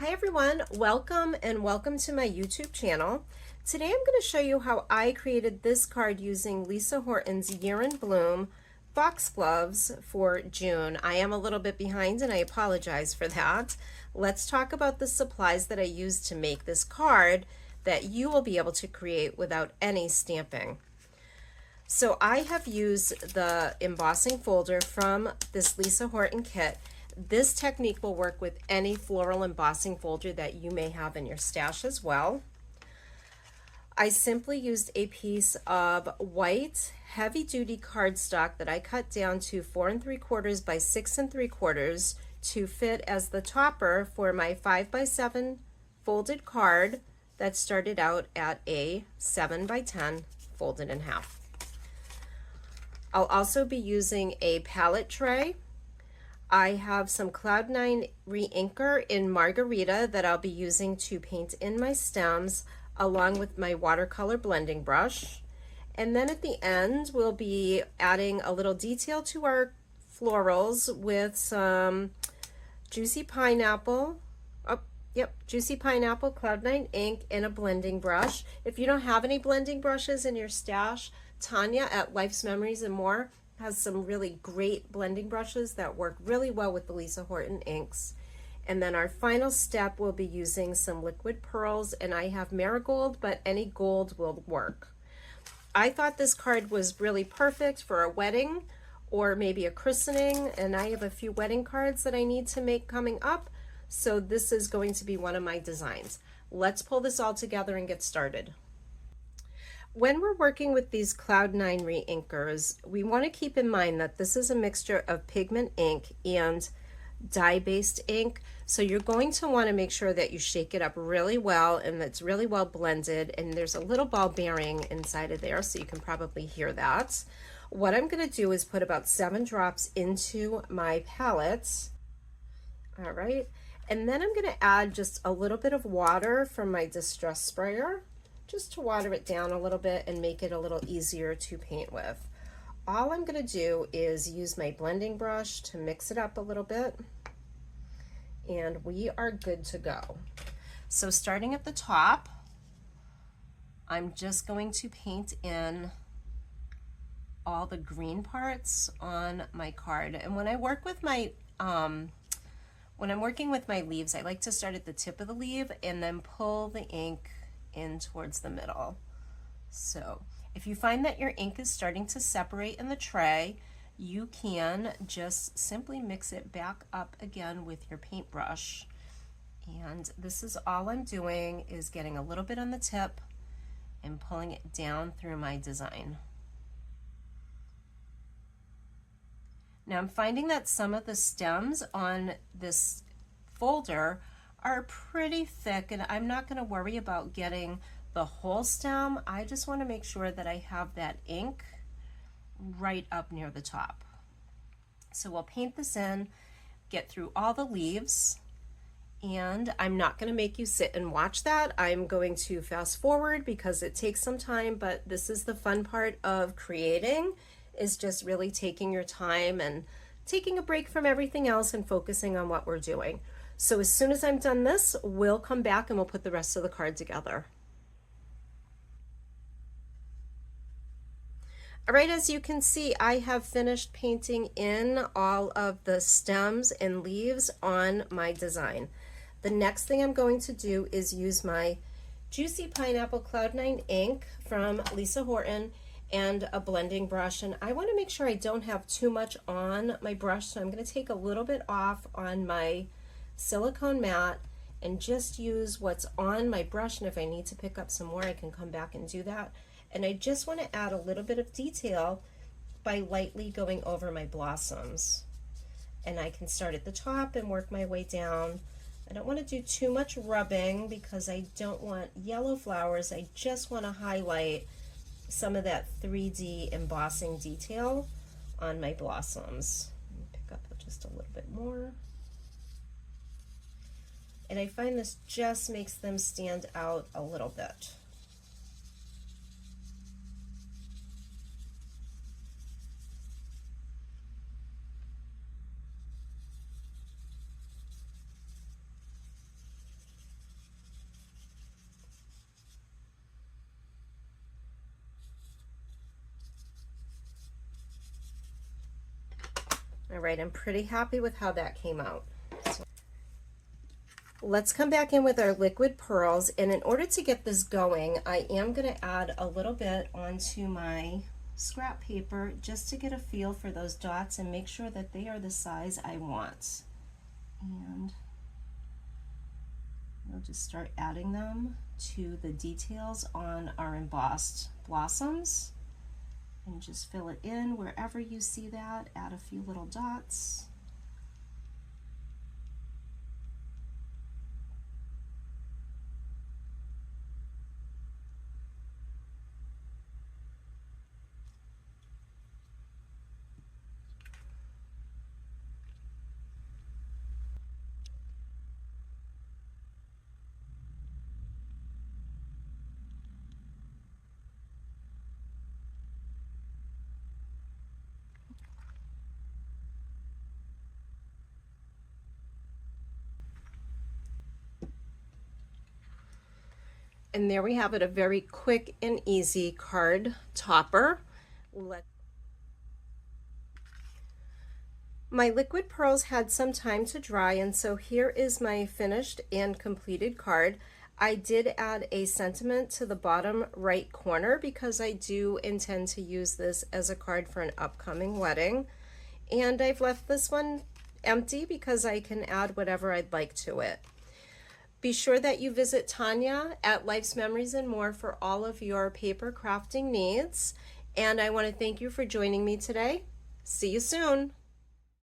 Hi everyone, welcome to my YouTube channel. Today I'm going to show you how I created this card using Lisa Horton's Year in Bloom Foxgloves for June. I am a little bit behind and I apologize for that. Let's talk about the supplies that I used to make this card that you will be able to create without any stamping. So I have used the embossing folder from this Lisa Horton kit. This technique will work with any floral embossing folder that you may have in your stash as well. I simply used a piece of white heavy-duty cardstock that I cut down to 4 3/4 by 6 3/4 to fit as the topper for my 5 by 7 folded card that started out at a 7 by 10 folded in half. I'll also be using a palette tray. I have some Cloud9 re-inker in Margarita that I'll be using to paint in my stems along with my watercolor blending brush. And then at the end we'll be adding a little detail to our florals with some juicy pineapple. Juicy pineapple Cloud9 ink and a blending brush. If you don't have any blending brushes in your stash, Tanya at Life's Memories and More has some really great blending brushes that work really well with the Lisa Horton inks. And then our final step will be using some liquid pearls, and I have marigold, but any gold will work. I thought this card was really perfect for a wedding or maybe a christening, and I have a few wedding cards that I need to make coming up, so this is going to be one of my designs. Let's pull this all together and get started. When we're working with these Cloud9 re-inkers, we want to keep in mind that this is a mixture of pigment ink and dye-based ink. So you're going to want to make sure that you shake it up really well and that it's really well blended, and there's a little ball bearing inside of there, so you can probably hear that. What I'm going to do is put about 7 drops into my palette. All right, and then I'm going to add just a little bit of water from my distress sprayer, just to water it down a little bit and make it a little easier to paint with. All I'm going to do is use my blending brush to mix it up a little bit, and we are good to go. So starting at the top, I'm just going to paint in all the green parts on my card. And when I work with my when I'm working with my leaves, I like to start at the tip of the leaf and then pull the ink in towards the middle. So if you find that your ink is starting to separate in the tray, you can just simply mix it back up again with your paintbrush. And this is all I'm doing, is getting a little bit on the tip and pulling it down through my design. Now I'm finding that some of the stems on this folder are pretty thick, and I'm not going to worry about getting the whole stem. I just want to make sure that I have that ink right up near the top. So we'll paint this in, get through all the leaves, and I'm not going to make you sit and watch that. I'm going to fast forward because it takes some time, but this is the fun part of creating, is just really taking your time and taking a break from everything else and focusing on what we're doing. So as soon as I'm done this, we'll come back and we'll put the rest of the card together. All right, as you can see, I have finished painting in all of the stems and leaves on my design. The next thing I'm going to do is use my Juicy Pineapple Cloud9 ink from Lisa Horton and a blending brush, and I want to make sure I don't have too much on my brush, so I'm going to take a little bit off on my silicone mat and just use what's on my brush, and if I need to pick up some more I can come back and do that. And I just want to add a little bit of detail by lightly going over my blossoms, and I can start at the top and work my way down. I don't want to do too much rubbing because I don't want yellow flowers. I just want to highlight some of that 3D embossing detail on my blossoms. Let me pick up just a little bit more. And I find this just makes them stand out a little bit. All right, I'm pretty happy with how that came out. So let's come back in with our liquid pearls, and in order to get this going, I am going to add a little bit onto my scrap paper just to get a feel for those dots and make sure that they are the size I want. And we'll just start adding them to the details on our embossed blossoms, and just fill it in wherever you see that. Add a few little dots. And there we have it, a very quick and easy card topper. My liquid pearls had some time to dry, and so here is my finished and completed card. I did add a sentiment to the bottom right corner because I do intend to use this as a card for an upcoming wedding. And I've left this one empty because I can add whatever I'd like to it. Be sure that you visit Tanya at Life's Memories and More for all of your paper crafting needs. And I want to thank you for joining me today. See you soon.